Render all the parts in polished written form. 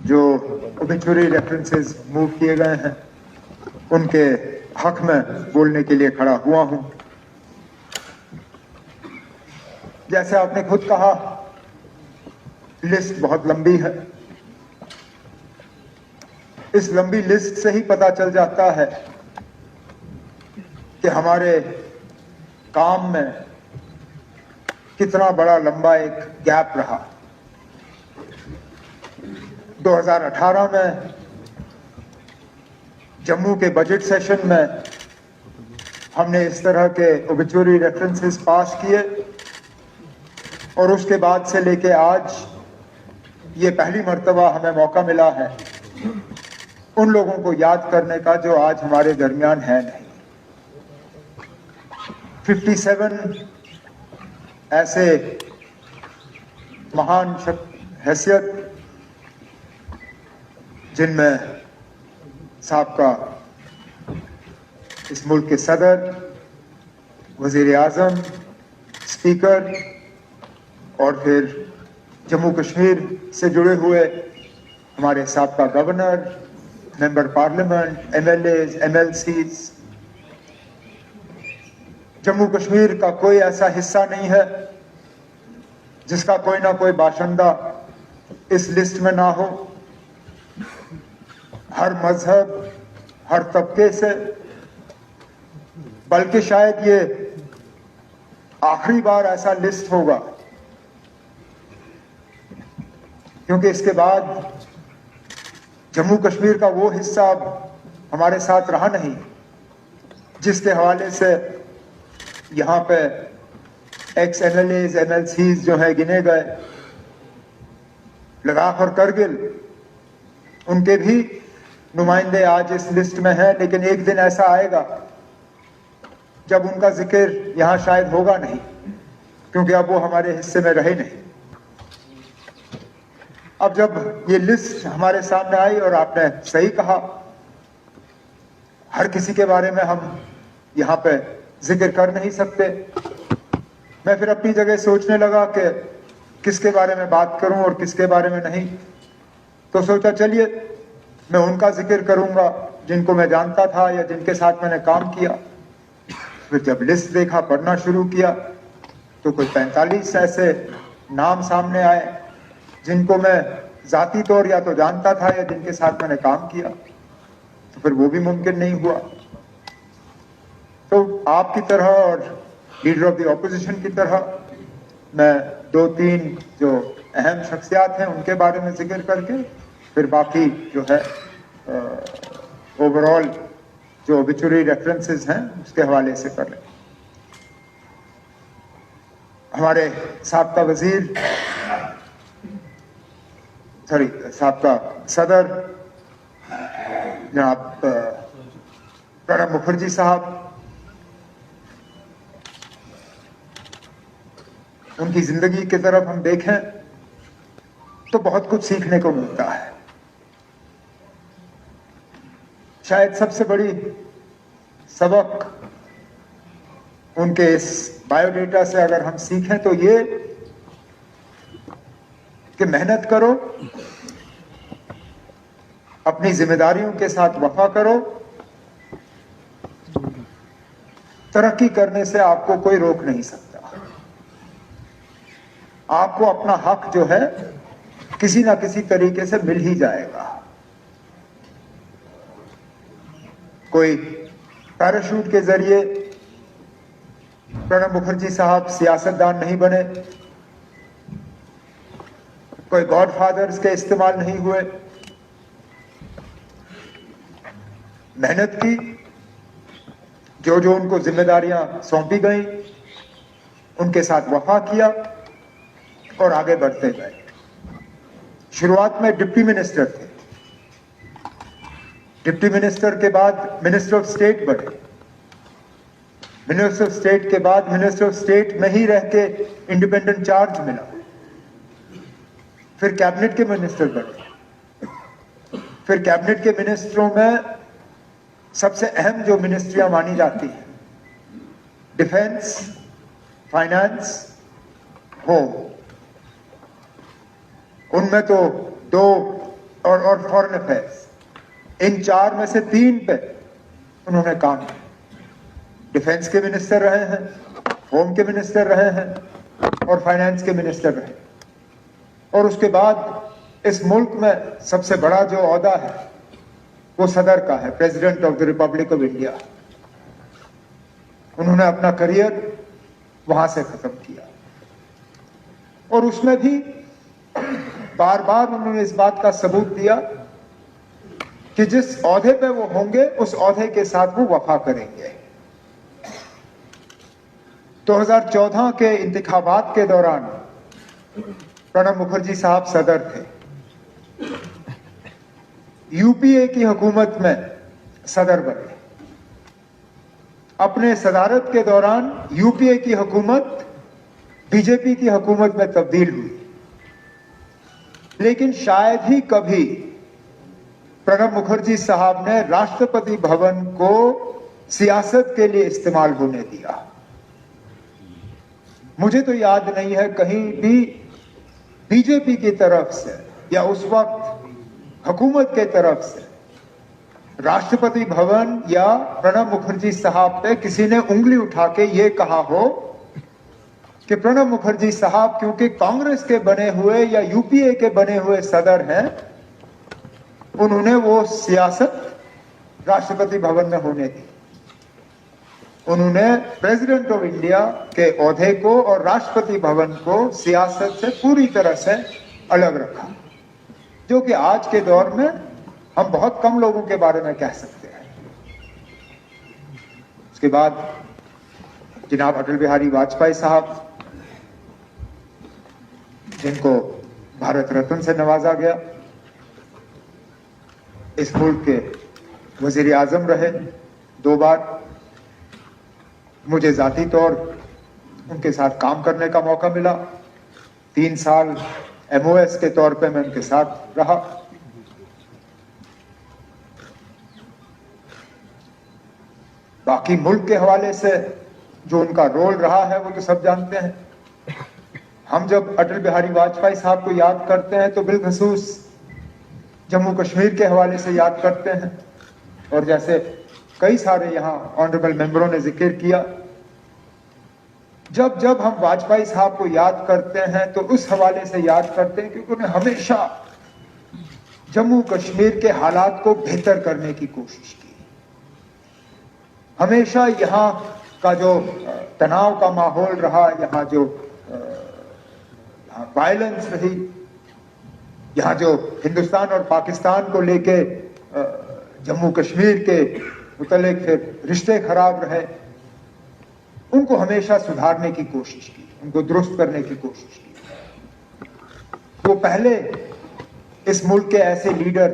जो obituary references move किए गए हैं उनके हक में बोलने के लिए खड़ा हुआ हूं। जैसे आपने खुद कहा, लिस्ट बहुत लंबी है। इस लंबी लिस्ट से ही पता चल जाता है कि हमारे काम में कितना बड़ा लंबा एक गैप रहा। 2018 में जम्मू के बजट सेशन में हमने इस तरह के ओबिचुरी रेफरेंसेस पास किए और उसके बाद से लेके आज ये पहली मर्तबा हमें मौका मिला है उन लोगों को याद करने का जो आज हमारे दरमियान है नहीं। 57 ऐसे महान हैसियत जिनमें साबका इस मुल्क के सदर, वजीर आजम, स्पीकर और फिर जम्मू कश्मीर से जुड़े हुए हमारे साबका governor, member parliament, MLAs, MLCs. Jammu Kashmir का कोई ऐसा हिस्सा नहीं है जिसका कोई ना कोई बाशिंदा इस लिस्ट में ना हो। हर मजहब, हर तबके से, बल्कि शायद ये आखिरी बार ऐसा लिस्ट होगा, क्योंकि इसके बाद जम्मू कश्मीर का वो हिस्सा अब हमारे साथ रहा नहीं जिसके हवाले से यहाँ पे एक्स एमएलएज, एमएलसीज जो है गिने गए, लद्दाख और करगिल, उनके भी नुमाइंदे आज इस लिस्ट में हैं। लेकिन एक दिन ऐसा आएगा जब उनका जिक्र यहाँ शायद होगा नहीं, क्योंकि अब वो हमारे हिस्से में रहे नहीं। अब जब ये लिस्ट हमारे सामने आई, और आपने सही कहा, हर किसी के बारे में हम यहाँ पे जिक्र कर नहीं सकते। मैं फिर अपनी जगह सोचने लगा कि किसके बारे में बात करूं और किसके बारे में नहीं। तो सोचा चलिए मैं उनका जिक्र करूंगा जिनको मैं जानता था या जिनके साथ मैंने काम किया। फिर जब लिस्ट देखा, पढ़ना शुरू किया, तो कोई 45 ऐसे नाम सामने आए जिनको मैं जाती तौर या तो जानता था या जिनके साथ मैंने काम किया। तो फिर वो भी मुमकिन नहीं हुआ। तो आपकी तरह और लीडर ऑफ द ऑपोजिशन की तरह मैं 2-3 जो अहम शख्सियात हैं उनके बारे में जिक्र करके फिर बाकी जो है ओवरऑल जो ओबिचुरी रेफरेंसेस हैं उसके हवाले से कर लें। हमारे साबका वजीर, साबका सदर जनाब प्रणब मुखर्जी साहब, उनकी जिंदगी की तरफ हम देखें तो बहुत कुछ सीखने को मिलता है। शायद सबसे बड़ी सबक उनके इस बायोडेटा से अगर हम सीखें तो ये कि मेहनत करो, अपनी जिम्मेदारियों के साथ वफा करो, तरक्की करने से आपको कोई रोक नहीं सकता। आपको अपना हक जो है किसी ना किसी तरीके से मिल ही जाएगा। कोई पैराशूट के जरिए प्रणब मुखर्जी साहब सियासतदान नहीं बने, कोई गॉडफादर्स के इस्तेमाल नहीं हुए। मेहनत की, जो जो उनको जिम्मेदारियां सौंपी गई उनके साथ वफा किया और आगे बढ़ते गए। शुरुआत में डिप्टी मिनिस्टर थे, डिप्टी मिनिस्टर के बाद मिनिस्टर ऑफ स्टेट बने, मिनिस्टर ऑफ स्टेट के बाद मिनिस्टर ऑफ स्टेट में ही रह के इंडिपेंडेंट चार्ज मिला, फिर कैबिनेट के मिनिस्टर बने। फिर कैबिनेट के मिनिस्टरों में सबसे अहम जो मिनिस्ट्रियां मानी जाती हैं, डिफेंस, फाइनेंस, होम, उनमें तो 2 और फॉरेन अफेयर्स, इन 4 में से 3 पे उन्होंने काम किया। डिफेंस के मिनिस्टर रहे हैं, होम के मिनिस्टर रहे हैं और फाइनेंस के मिनिस्टर रहे। और उसके बाद इस मुल्क में सबसे बड़ा जो ओहदा है वो सदर का है, president of the Republic of India. उन्होंने अपना करियर वहां से खत्म किया और उसमें भी बार बार उन्होंने इस बात का सबूत दिया कि जिस ओहदे पे वो होंगे उस ओहदे के साथ वो वफा करेंगे। 2014 के इंतखाबात के दौरान प्रणब मुखर्जी साहब सदर थे। यूपीए की हुकूमत में सदर बने। अपने सदारत के दौरान यूपीए की हुकूमत बीजेपी की हुकूमत में तब्दील हुई, लेकिन शायद ही कभी प्रणब मुखर्जी साहब ने राष्ट्रपति भवन को सियासत के लिए इस्तेमाल होने दिया। मुझे तो याद नहीं है कहीं भी बीजेपी की तरफ से या उस वक्त हुकूमत के तरफ से राष्ट्रपति भवन या प्रणब मुखर्जी साहब पे किसी ने उंगली उठा के ये कहा हो कि प्रणब मुखर्जी साहब क्योंकि कांग्रेस के बने हुए या यूपीए के बने हुए सदर हैं, उन्होंने वो सियासत राष्ट्रपति भवन में होने दी। उन्होंने प्रेसिडेंट ऑफ इंडिया के ओहदे को और राष्ट्रपति भवन को सियासत से पूरी तरह से अलग रखा, जो कि आज के दौर में हम बहुत कम लोगों के बारे में कह सकते हैं। उसके बाद जनाब अटल बिहारी वाजपेयी साहब, जिनको भारत रत्न से नवाजा गया, इस मुल्क के वजीर आजम रहे 2 बार। मुझे जाती तौर उनके साथ काम करने का मौका मिला। 3 साल MOS के तौर पे मैं उनके साथ रहा। बाकी मुल्क के हवाले से जो उनका रोल रहा है वो तो सब जानते हैं। हम जब अटल बिहारी वाजपेयी साहब को याद करते हैं तो बिलखसूस जम्मू कश्मीर के हवाले से याद करते हैं, और जैसे कई सारे यहाँ ऑनरेबल मेंबरों ने जिक्र किया, जब जब हम वाजपेयी साहब को याद करते हैं तो उस हवाले से याद करते हैं क्योंकि उन्होंने हमेशा जम्मू कश्मीर के हालात को बेहतर करने की कोशिश की। हमेशा यहाँ का जो तनाव का माहौल रहा, यहाँ जो वायलेंस रही, यहाँ जो हिंदुस्तान और पाकिस्तान को लेके जम्मू कश्मीर के मुतल्लिक फिर रिश्ते खराब रहे, उनको हमेशा सुधारने की कोशिश की, उनको दुरुस्त करने की कोशिश की। वो पहले इस मुल्क के ऐसे लीडर,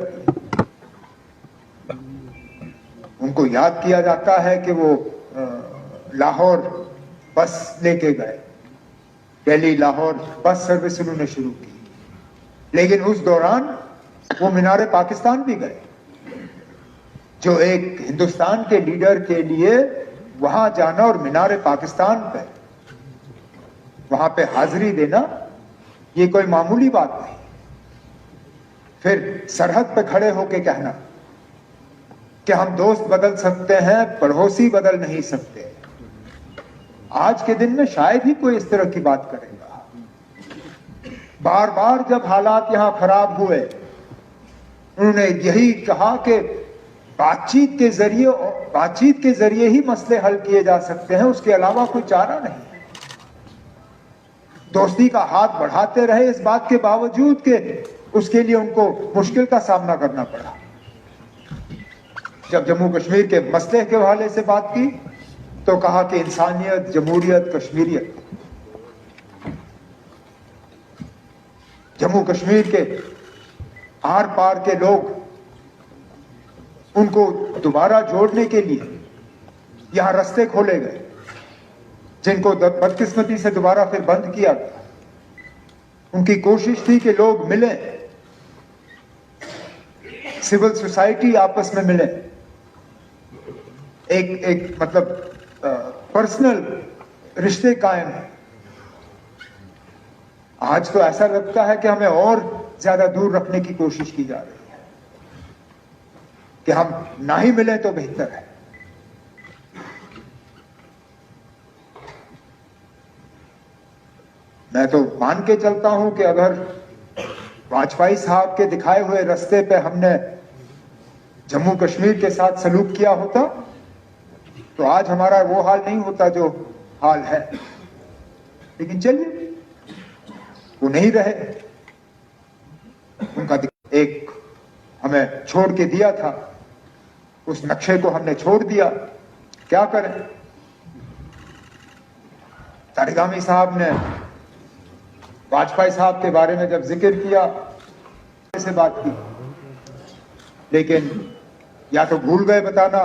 उनको याद किया जाता है कि वो लाहौर बस लेके गए, दिल्ली लाहौर बस सर्विस उन्होंने शुरू की, लेकिन उस दौरान वो मीनार पाकिस्तान भी गए, जो एक हिंदुस्तान के लीडर के लिए वहां जाना और मीनार पाकिस्तान पे वहां पे हाजिरी देना ये कोई मामूली बात नहीं। फिर सरहद पे खड़े होके कहना कि हम दोस्त बदल सकते हैं, पड़ोसी बदल नहीं सकते। आज के दिन में शायद ही कोई इस तरह की बात करेगा। बार बार जब हालात यहां खराब हुए, उन्होंने यही कहा कि बातचीत के जरिए ही मसले हल किए जा सकते हैं, उसके अलावा कोई चारा नहीं है। दोस्ती का हाथ बढ़ाते रहे, इस बात के बावजूद कि उसके लिए उनको मुश्किल का सामना करना पड़ा। जब जम्मू कश्मीर के मसले के हवाले से बात की तो कहा कि इंसानियत, जमहूरियत, कश्मीरियत। जम्मू कश्मीर के आर पार के लोग, उनको दोबारा जोड़ने के लिए यहां रास्ते खोले गए, जिनको बदकिस्मती से दोबारा फिर बंद किया गया। उनकी कोशिश थी कि लोग मिलें, सिविल सोसाइटी आपस में मिले, एक मतलब पर्सनल रिश्ते कायम है। आज तो ऐसा लगता है कि हमें और ज्यादा दूर रखने की कोशिश की जा रही है कि हम ना ही मिले तो बेहतर है। मैं तो मान के चलता हूं कि अगर वाजपेयी साहब के दिखाए हुए रास्ते पे हमने जम्मू कश्मीर के साथ सलूक किया होता तो आज हमारा वो हाल नहीं होता जो हाल है। लेकिन चलिए, वो नहीं रहे, उनका एक हमें छोड़ के दिया था, उस नक्शे को हमने छोड़ दिया, क्या करें। तारिगामी साहब ने वाजपेयी साहब के बारे में जब जिक्र किया से बात की, लेकिन या तो भूल गए बताना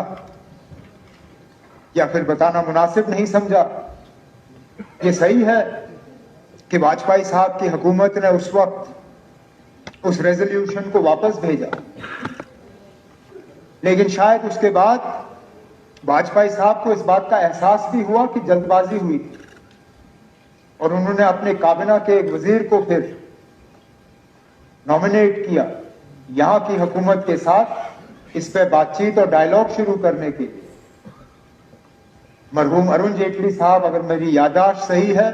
या फिर बताना मुनासिब नहीं समझा। ये सही है कि वाजपेयी साहब की हुकूमत ने उस वक्त उस रेजोल्यूशन को वापस भेजा, लेकिन शायद उसके बाद वाजपेयी साहब को इस बात का एहसास भी हुआ कि जल्दबाजी हुई और उन्होंने अपने काबिना के एक वजीर को फिर नॉमिनेट किया यहां की हुकूमत के साथ इस पे बातचीत और डायलॉग शुरू करने के लिए। मरहूम अरुण जेटली साहब, अगर मेरी याददाश्त सही है,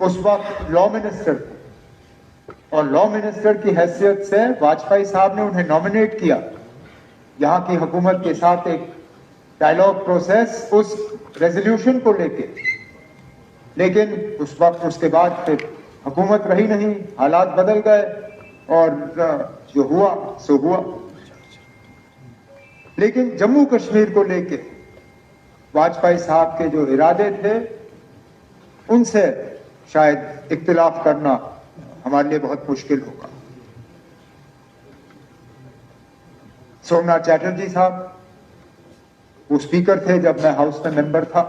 उस वक्त लॉ मिनिस्टर थे और लॉ मिनिस्टर की हैसियत से वाजपेयी साहब ने उन्हें नॉमिनेट किया यहां की हुकूमत के साथ एक डायलॉग प्रोसेस उस रेजोल्यूशन को लेके। लेकिन उस वक्त उसके बाद फिर हुकूमत रही नहीं, हालात बदल गए और जो हुआ सो हुआ। लेकिन जम्मू कश्मीर को लेके वाजपेयी साहब के जो इरादे थे उनसे शायद इख्तिलाफ करना हमारे लिए बहुत मुश्किल होगा। सोमनाथ चैटर्जी साहब वो स्पीकर थे जब मैं हाउस में मेंबर था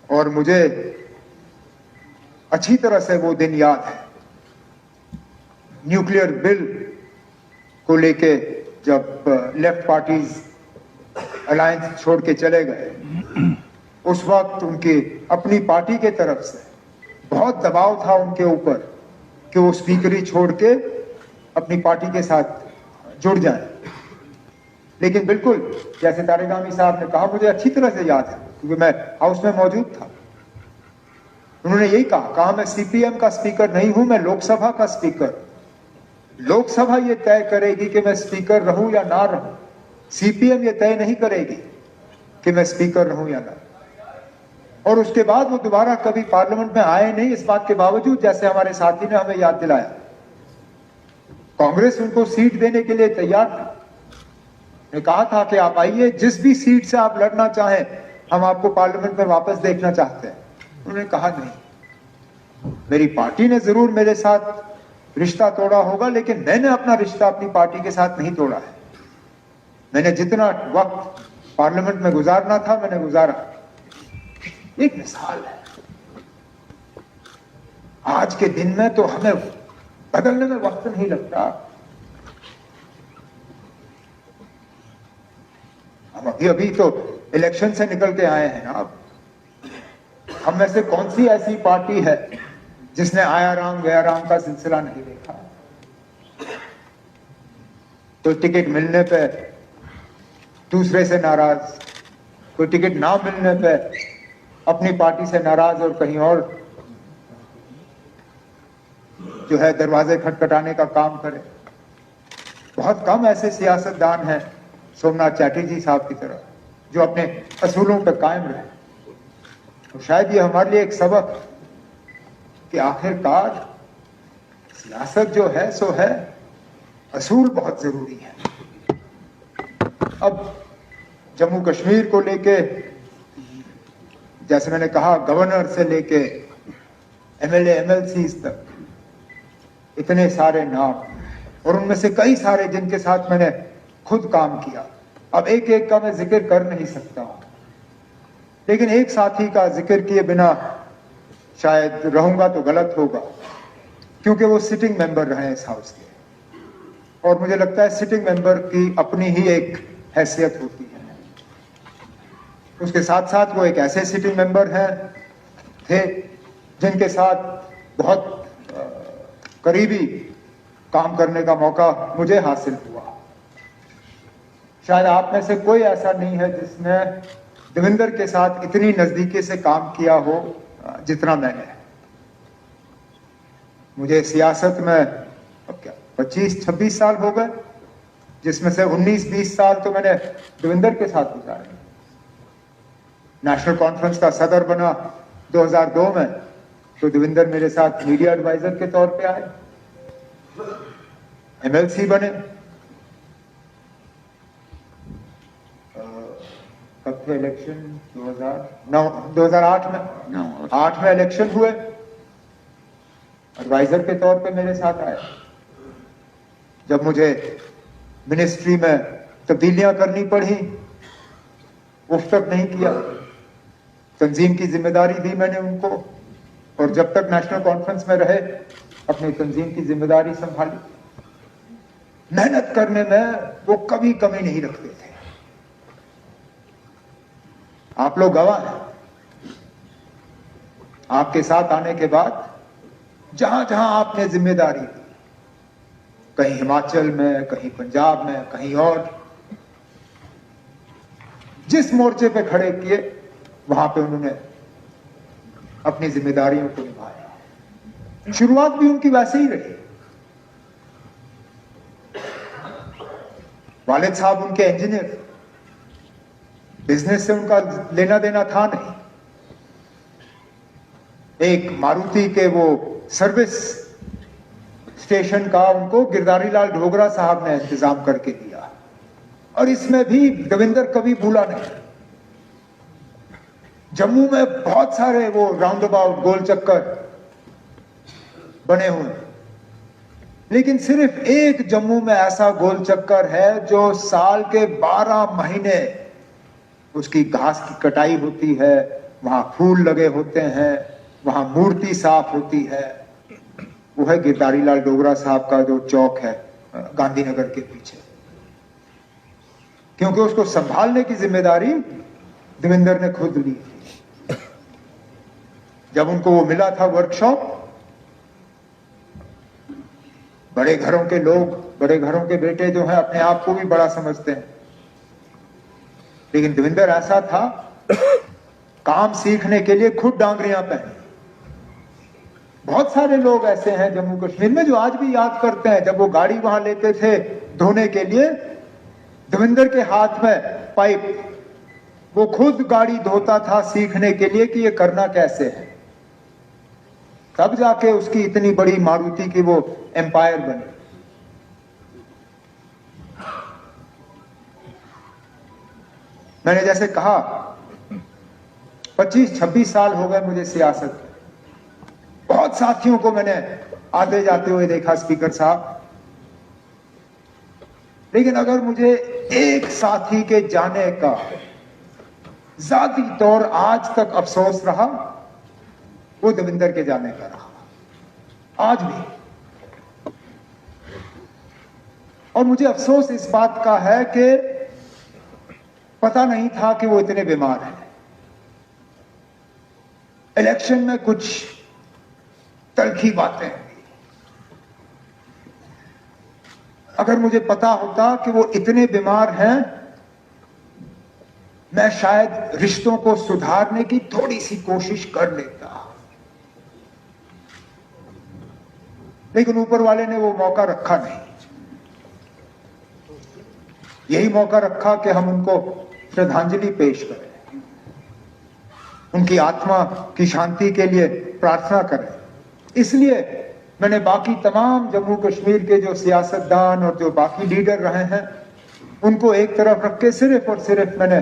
और मुझे अच्छी तरह से वो दिन याद है। न्यूक्लियर बिल को लेके जब लेफ्ट पार्टीज अलायंस छोड़ के चले गए, उस वक्त उनकी अपनी पार्टी के तरफ से बहुत दबाव था उनके ऊपर कि वो स्पीकरी छोड़ के अपनी पार्टी के साथ जुड़ जाए। लेकिन बिल्कुल जैसे तारिगामी साहब ने कहा, मुझे अच्छी तरह से याद है क्योंकि मैं हाउस में मौजूद था, उन्होंने यही कहा मैं सीपीएम का स्पीकर नहीं हूं, मैं लोकसभा का स्पीकर। लोकसभा ये तय करेगी कि मैं स्पीकर रहूं या ना रहूं, सीपीएम ये तय नहीं करेगी कि मैं स्पीकर रहूं या ना। और उसके बाद वो दोबारा कभी पार्लियामेंट में आए नहीं, इस बात के बावजूद, जैसे हमारे साथी ने हमें याद दिलाया, कांग्रेस उनको सीट देने के लिए तैयार थी। ने कहा था कि आप आइए, जिस भी सीट से आप लड़ना चाहें, हम आपको पार्लियामेंट में वापस देखना चाहते हैं। उन्होंने कहा नहीं, मेरी पार्टी ने जरूर मेरे साथ रिश्ता तोड़ा होगा, लेकिन मैंने अपना रिश्ता अपनी पार्टी के साथ नहीं तोड़ा है। मैंने जितना वक्त पार्लियामेंट में गुजारना था मैंने गुजारा। एक मिसाल है, आज के दिन में तो हमें बदलने में वक्त नहीं लगता। हम अभी तो इलेक्शन से निकल के आए हैं। आप हम में से कौन सी ऐसी पार्टी है जिसने आया राम गया राम का सिलसिला नहीं देखा। तो टिकट मिलने पे दूसरे से नाराज, कोई टिकट ना मिलने पे अपनी पार्टी से नाराज और कहीं और जो है दरवाजे खटखटाने का काम करे। बहुत कम ऐसे सियासतदान हैं सोमनाथ चैटर्जी साहब की तरह जो अपने असूलों पर कायम रहे। तो शायद ये हमारे लिए एक सबक कि आखिरकार सियासत जो है सो है, असूल बहुत जरूरी है। अब जम्मू कश्मीर को लेके, जैसे मैंने कहा, गवर्नर से लेके एमएलए एमएलसीज तक इतने सारे नाम, और उनमें से कई सारे जिनके साथ मैंने खुद काम किया। अब एक एक का मैं जिक्र कर नहीं सकता हूं, लेकिन एक साथी का जिक्र किए बिना शायद रहूंगा तो गलत होगा, क्योंकि वो सिटिंग मेंबर रहे इस हाउस के, और मुझे लगता है सिटिंग मेंबर की अपनी ही एक हैसियत होती है। उसके साथ साथ वो एक ऐसे सिटिंग मेंबर थे जिनके साथ बहुत करीबी काम करने का मौका मुझे हासिल हुआ। शायद आप में से कोई ऐसा नहीं है जिसने देवेंद्र के साथ इतनी नजदीकी से काम किया हो जितना मैंने। मुझे सियासत में अब क्या 25-26 साल हो गए, जिसमें से 19-20 साल तो मैंने देवेंद्र के साथ गुजारे। नेशनल कॉन्फ्रेंस का सदर बना 2002 में, तो देवेंद्र मेरे साथ मीडिया एडवाइजर के तौर पे आए। एमएलसी बने, कब थे इलेक्शन? 2008 में 8 में इलेक्शन हुए, एडवाइजर के तौर पे मेरे साथ आए। जब मुझे मिनिस्ट्री में तब्दीलियां करनी पड़ी, उफ तक नहीं किया, तंजीम की जिम्मेदारी दी मैंने उनको, और जब तक नेशनल कॉन्फ्रेंस में रहे अपनी तंजीम की जिम्मेदारी संभाली। मेहनत करने में वो कभी कमी नहीं रखते थे। आप लोग गवाह हैं। आपके साथ आने के बाद जहां जहां आपने जिम्मेदारी दी, कहीं हिमाचल में, कहीं पंजाब में, कहीं और, जिस मोर्चे पे खड़े किए वहां पे उन्होंने अपनी जिम्मेदारियों को निभाया। शुरुआत भी उनकी वैसे ही रही। वालिद साहब उनके इंजीनियर, बिजनेस से उनका लेना देना था नहीं। एक मारुति के वो सर्विस स्टेशन का उनको गिरधारी लाल ढोगरा साहब ने इंतजाम करके दिया, और इसमें भी देवेंद्र कभी भूला नहीं। जम्मू में बहुत सारे वो राउंड अबाउट गोल चक्कर बने हुए, लेकिन सिर्फ एक जम्मू में ऐसा गोल चक्कर है जो साल के 12 महीने उसकी घास की कटाई होती है, वहां फूल लगे होते हैं, वहां मूर्ति साफ होती है। वो है गिरधारी लाल डोगरा साहब का जो चौक है गांधीनगर के पीछे, क्योंकि उसको संभालने की जिम्मेदारी देवेंद्र ने खुद ली थी। जब उनको वो मिला था वर्कशॉप, बड़े घरों के लोग, बड़े घरों के बेटे जो हैं अपने आप को भी बड़ा समझते हैं, लेकिन देवेंद्र ऐसा था, काम सीखने के लिए खुद डांगरियां पहने। बहुत सारे लोग ऐसे हैं जम्मू कश्मीर में जो आज भी याद करते हैं, जब वो गाड़ी वहां लेते थे धोने के लिए, देवेंद्र के हाथ में पाइप, वो खुद गाड़ी धोता था सीखने के लिए कि ये करना कैसे है। तब जाके उसकी इतनी बड़ी मारुति की वो एम्पायर बनी। मैंने जैसे कहा 25-26 साल हो गए मुझे सियासत में। बहुत साथियों को मैंने आते जाते हुए देखा स्पीकर साहब, लेकिन अगर मुझे एक साथी के जाने का जाती तौर आज तक अफसोस रहा, वो देवेंद्र के जाने का रहा, आज भी। और मुझे अफसोस इस बात का है कि पता नहीं था कि वो इतने बीमार हैं। इलेक्शन में कुछ तलखी बातें, अगर मुझे पता होता कि वो इतने बीमार हैं, मैं शायद रिश्तों को सुधारने की थोड़ी सी कोशिश कर लेता, लेकिन ऊपर वाले ने वो मौका रखा नहीं। यही मौका रखा कि हम उनको श्रद्धांजलि पेश करें, उनकी आत्मा की शांति के लिए प्रार्थना करें। इसलिए मैंने बाकी तमाम जम्मू कश्मीर के जो सियासतदान और जो बाकी लीडर रहे हैं, उनको एक तरफ रख के सिर्फ और सिर्फ मैंने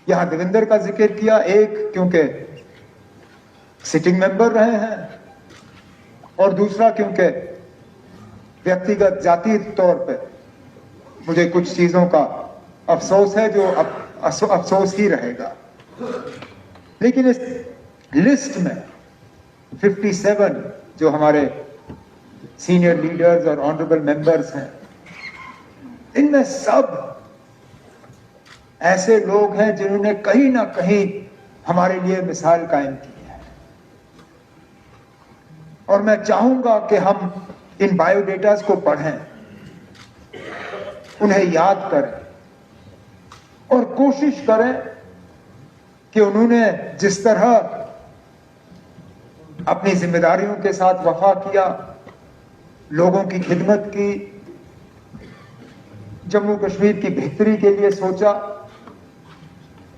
यहां देवेंद्र का जिक्र किया। एक, क्योंकि सिटिंग मेंबर रहे हैं, और दूसरा क्योंकि व्यक्तिगत जाति तौर पे मुझे कुछ चीजों का अफसोस है, जो अफसोस ही रहेगा। लेकिन इस लिस्ट में 57 जो हमारे सीनियर लीडर्स और ऑनरेबल मेंबर्स हैं, इनमें सब ऐसे लोग हैं जिन्होंने कहीं ना कहीं हमारे लिए मिसाल कायम की है। और मैं चाहूंगा कि हम इन बायोडेटास को पढ़ें, उन्हें याद करें और कोशिश करें कि उन्होंने जिस तरह अपनी जिम्मेदारियों के साथ वफा किया, लोगों की खिदमत की, जम्मू कश्मीर की बेहतरी के लिए सोचा,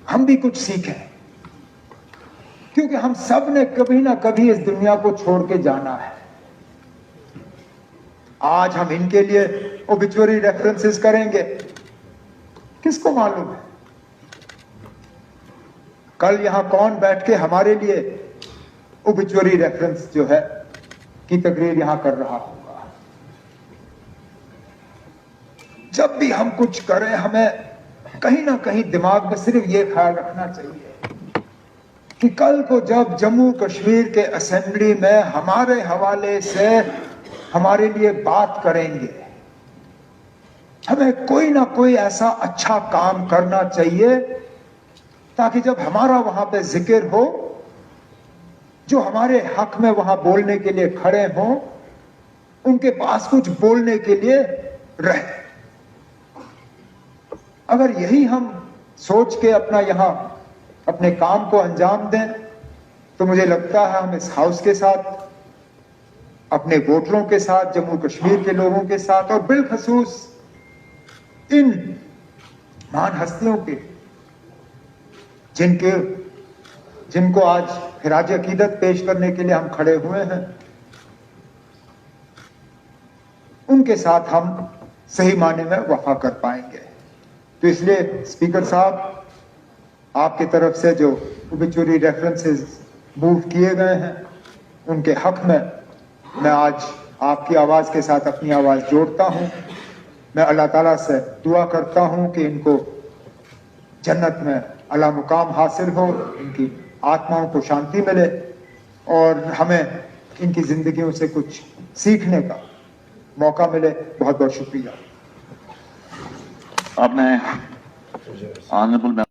हम भी कुछ सीखें, क्योंकि हम सब ने कभी ना कभी इस दुनिया को छोड़ के जाना है। आज हम इनके लिए ओबिचुअरी रेफरेंसेस करेंगे, किसको मालूम है कल यहां कौन बैठ के हमारे लिए ओबिचुअरी रेफरेंस जो है की तकरीर यहां कर रहा होगा। जब भी हम कुछ करें, हमें कहीं ना कहीं दिमाग में सिर्फ ये ख्याल रखना चाहिए कि कल को जब जम्मू कश्मीर के असेंबली में हमारे हवाले से हमारे लिए बात करेंगे, हमें कोई ना कोई ऐसा अच्छा काम करना चाहिए ताकि जब हमारा वहां पे जिक्र हो, जो हमारे हक में वहां बोलने के लिए खड़े हों, उनके पास कुछ बोलने के लिए रहे। अगर यही हम सोच के यहां अपने काम को अंजाम दें, तो मुझे लगता है हम इस हाउस के साथ, अपने वोटरों के साथ, जम्मू कश्मीर के लोगों के साथ और बिलखसूस इन महान हस्तियों के जिनको आज खिराज अकीदत पेश करने के लिए हम खड़े हुए हैं, उनके साथ हम सही माने में वफा कर पाएंगे। तो इसलिए स्पीकर साहब, आपकी तरफ से जो ओबिचुअरी रेफरेंसेस मूव किए गए हैं, उनके हक में मैं आज आपकी आवाज के साथ अपनी आवाज जोड़ता हूं। मैं अल्लाह ताला से दुआ करता हूं कि इनको जन्नत में अला मुकाम हासिल हो, इनकी आत्माओं को शांति मिले और हमें इनकी जिंदगियों से कुछ सीखने का मौका मिले। बहुत बहुत शुक्रिया। आपने ऑनरेबल